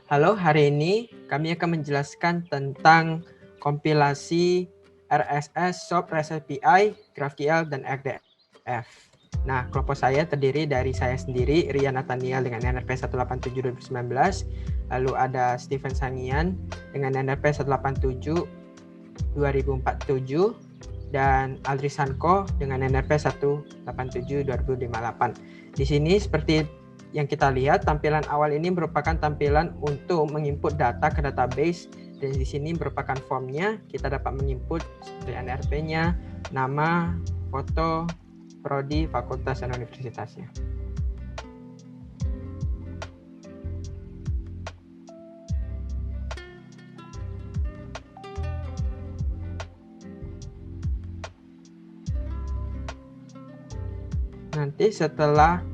Halo, hari ini kami akan menjelaskan tentang kompilasi RSS, SOAP, REST API, GraphQL, dan RDF. Nah, kelompok saya terdiri dari saya sendiri, Rian Nathaniel dengan NRP 187-2019, lalu ada Stephen Sangian dengan NRP 187-2047, dan Aldri Sanko dengan NRP 187-2058. Di sini seperti yang kita lihat, tampilan awal ini merupakan tampilan untuk menginput data ke database, dan di sini merupakan formnya. Kita dapat menginput seperti NRP-nya, nama, foto, prodi, fakultas, dan universitasnya. Nanti setelah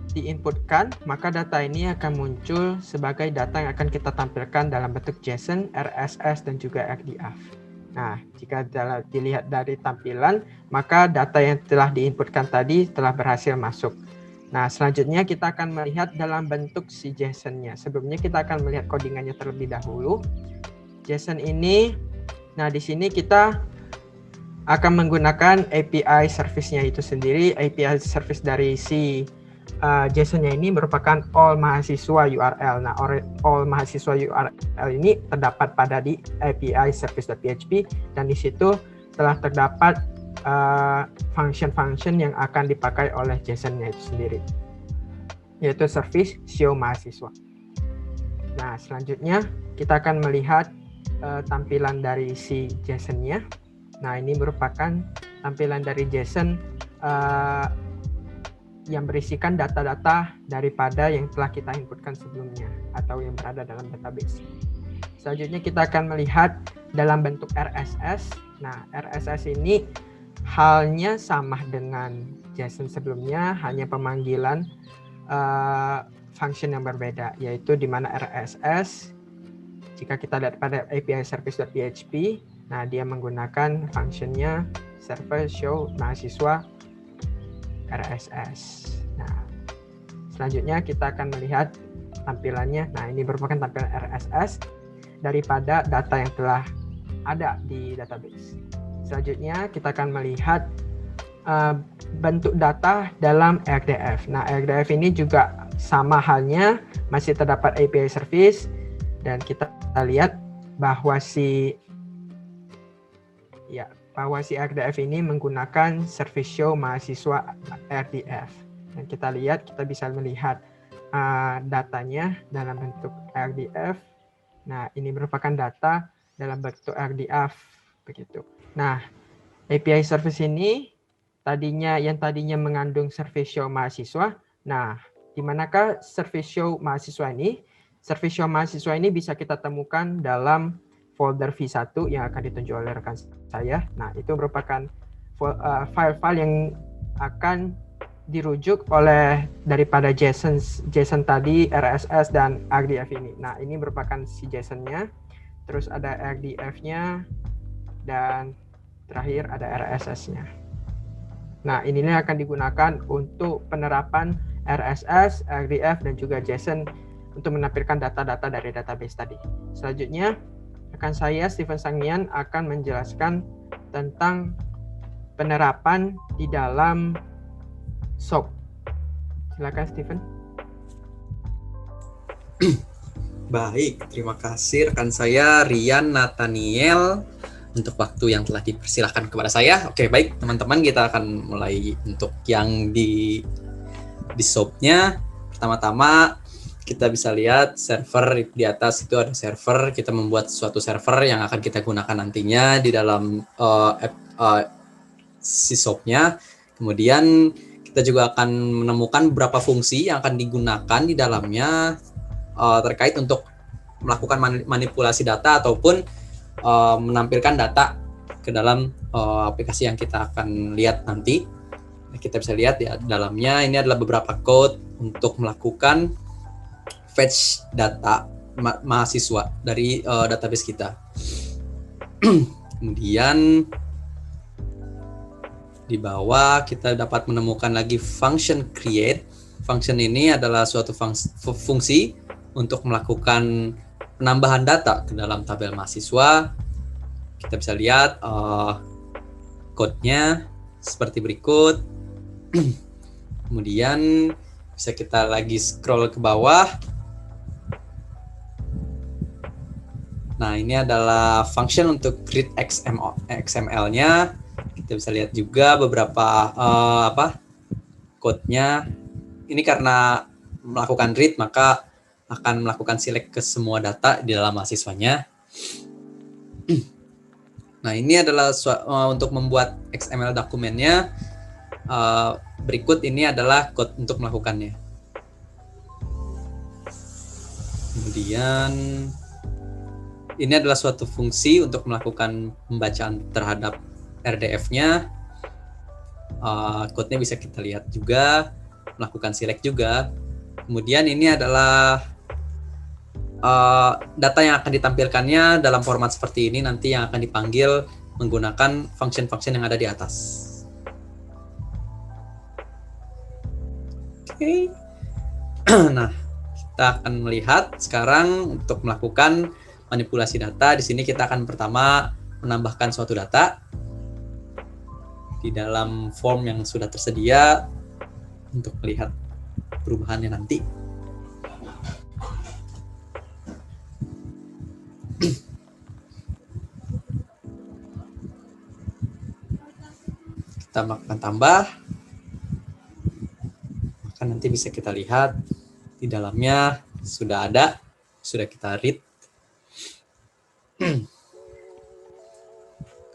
diinputkan, maka data ini akan muncul sebagai data yang akan kita tampilkan dalam bentuk JSON, RSS, dan juga RDF. Nah, jika dilihat dari tampilan, maka data yang telah diinputkan tadi telah berhasil masuk. Nah, selanjutnya kita akan melihat dalam bentuk si JSON-nya. Sebelumnya kita akan melihat codingannya terlebih dahulu. JSON ini, nah di sini kita akan menggunakan API service-nya itu sendiri. API service dari si JSON-nya ini merupakan all mahasiswa URL. Nah, all mahasiswa URL ini terdapat pada di API service.php, dan di situ telah terdapat function-function yang akan dipakai oleh JSON-nya itu sendiri, yaitu service show mahasiswa. Nah, selanjutnya kita akan melihat tampilan dari si JSON-nya. Nah, ini merupakan tampilan dari JSON yang berisikan data-data daripada yang telah kita inputkan sebelumnya atau yang berada dalam database. Selanjutnya kita akan melihat dalam bentuk RSS. Nah, RSS ini halnya sama dengan JSON sebelumnya, hanya pemanggilan function yang berbeda, yaitu di mana RSS, jika kita lihat pada API service.php, nah dia menggunakan functionnya server show mahasiswa RSS. Nah, selanjutnya kita akan melihat tampilannya. Nah, ini merupakan tampilan RSS daripada data yang telah ada di database. Selanjutnya kita akan melihat bentuk data dalam RDF. Nah, RDF ini juga sama halnya, masih terdapat API service, dan kita lihat bahwa si RDF ini menggunakan service show mahasiswa RDF. Dan kita lihat, kita bisa melihat datanya dalam bentuk RDF. Nah, ini merupakan data dalam bentuk RDF begitu. Nah, API service ini yang tadinya mengandung service show mahasiswa. Nah, di manakah service show mahasiswa ini? Service show mahasiswa ini bisa kita temukan dalam folder V1 yang akan ditunjuk oleh rekan saya. Nah, itu merupakan file-file yang akan dirujuk oleh daripada JSON tadi, RSS, dan RDF ini. Nah, ini merupakan si JSON-nya, terus ada RDF-nya, dan terakhir ada RSS-nya. Nah, inilah akan digunakan untuk penerapan RSS, RDF, dan juga JSON untuk menampilkan data-data dari database tadi. Selanjutnya, rekan saya Stephen Sangian akan menjelaskan tentang penerapan di dalam SOAP. Silakan Stephen. Baik, terima kasih rekan saya Rian Nathaniel untuk waktu yang telah dipersilahkan kepada saya. Oke, baik teman-teman, kita akan mulai untuk yang di SOAP-nya. Pertama-tama kita bisa lihat server di atas itu ada server. Kita membuat suatu server yang akan kita gunakan nantinya di dalam si SOAP-nya. Kemudian kita juga akan menemukan beberapa fungsi yang akan digunakan di dalamnya terkait untuk melakukan manipulasi data ataupun menampilkan data ke dalam aplikasi yang kita akan lihat nanti. Kita bisa lihat ya dalamnya ini adalah beberapa code untuk melakukan fetch data mahasiswa dari database kita. Kemudian di bawah kita dapat menemukan lagi function create. Function ini adalah suatu fungsi untuk melakukan penambahan data ke dalam tabel mahasiswa, kita bisa lihat code-nya seperti berikut. Kemudian bisa kita lagi scroll ke bawah. Nah, ini adalah function untuk read XML-nya. Kita bisa lihat juga beberapa code-nya. Ini karena melakukan read, maka akan melakukan select ke semua data di dalam mahasiswanya. Nah, ini adalah untuk membuat XML dokumennya. Berikut ini adalah code untuk melakukannya. Kemudian ini adalah suatu fungsi untuk melakukan pembacaan terhadap RDF-nya. Code-nya bisa kita lihat juga, melakukan select juga. Kemudian ini adalah data yang akan ditampilkannya dalam format seperti ini nanti yang akan dipanggil menggunakan function-function yang ada di atas. Oke. Nah, kita akan melihat sekarang untuk melakukan manipulasi data. Di sini kita akan pertama menambahkan suatu data di dalam form yang sudah tersedia untuk melihat perubahannya nanti. Kita melakukan tambah, maka nanti bisa kita lihat di dalamnya sudah ada, sudah kita read.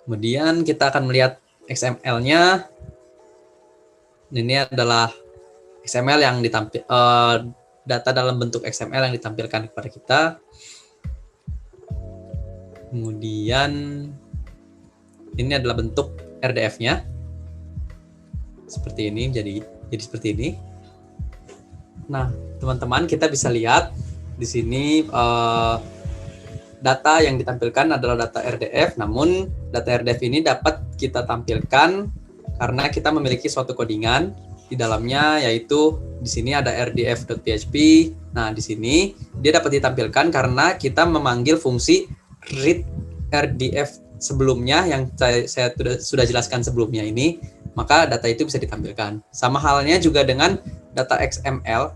Kemudian kita akan melihat XML-nya. Ini adalah XML yang data dalam bentuk XML yang ditampilkan kepada kita. Kemudian ini adalah bentuk RDF-nya. Seperti ini, jadi seperti ini. Nah, teman-teman, kita bisa lihat di sini data yang ditampilkan adalah data RDF, namun data RDF ini dapat kita tampilkan karena kita memiliki suatu codingan di dalamnya, yaitu di sini ada rdf.php. Nah, di sini dia dapat ditampilkan karena kita memanggil fungsi read rdf sebelumnya yang saya sudah jelaskan sebelumnya ini, maka data itu bisa ditampilkan. Sama halnya juga dengan data XML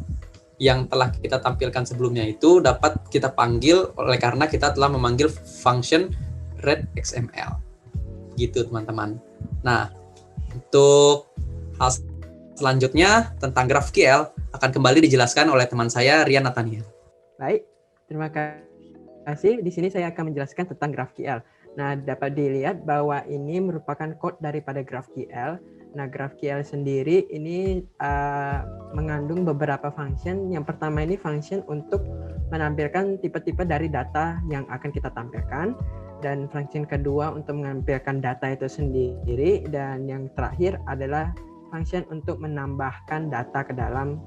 yang telah kita tampilkan sebelumnya itu dapat kita panggil oleh karena kita telah memanggil function read XML. Gitu, teman-teman. Nah, untuk hal selanjutnya tentang GraphQL akan kembali dijelaskan oleh teman saya, Rian Nathaniel. Baik, terima kasih. Di sini saya akan menjelaskan tentang GraphQL. Nah, dapat dilihat bahwa ini merupakan code daripada GraphQL. Nah, GraphQL sendiri ini mengandung beberapa function. Yang pertama ini function untuk menampilkan tipe-tipe dari data yang akan kita tampilkan. Dan function kedua untuk menampilkan data itu sendiri. Dan yang terakhir adalah function untuk menambahkan data ke dalam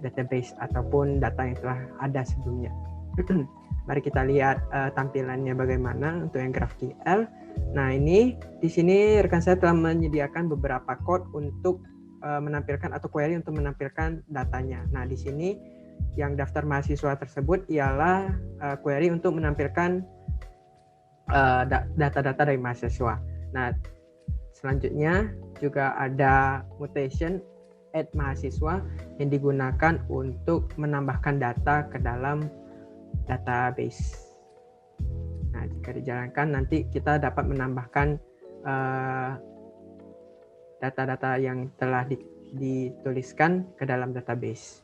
database ataupun data yang telah ada sebelumnya. Mari kita lihat tampilannya bagaimana untuk yang GraphQL. Nah, ini di sini rekan saya telah menyediakan beberapa code untuk menampilkan atau query untuk menampilkan datanya. Nah, di sini yang daftar mahasiswa tersebut ialah query untuk menampilkan data-data dari mahasiswa. Nah, selanjutnya juga ada mutation add mahasiswa yang digunakan untuk menambahkan data ke dalam database. Nah, jika dijalankan nanti kita dapat menambahkan data-data yang telah dituliskan ke dalam database.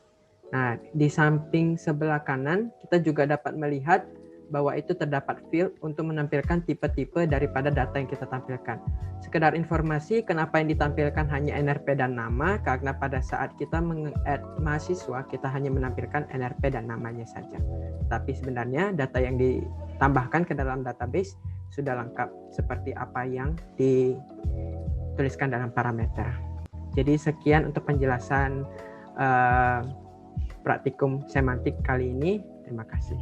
Nah, di samping sebelah kanan kita juga dapat melihat bahwa itu terdapat field untuk menampilkan tipe-tipe daripada data yang kita tampilkan. Sekedar informasi, kenapa yang ditampilkan hanya NRP dan nama? Karena pada saat kita meng-add mahasiswa, kita hanya menampilkan NRP dan namanya saja. Tapi sebenarnya data yang ditambahkan ke dalam database sudah lengkap seperti apa yang dituliskan dalam parameter. Jadi sekian untuk penjelasan praktikum semantik kali ini. Terima kasih.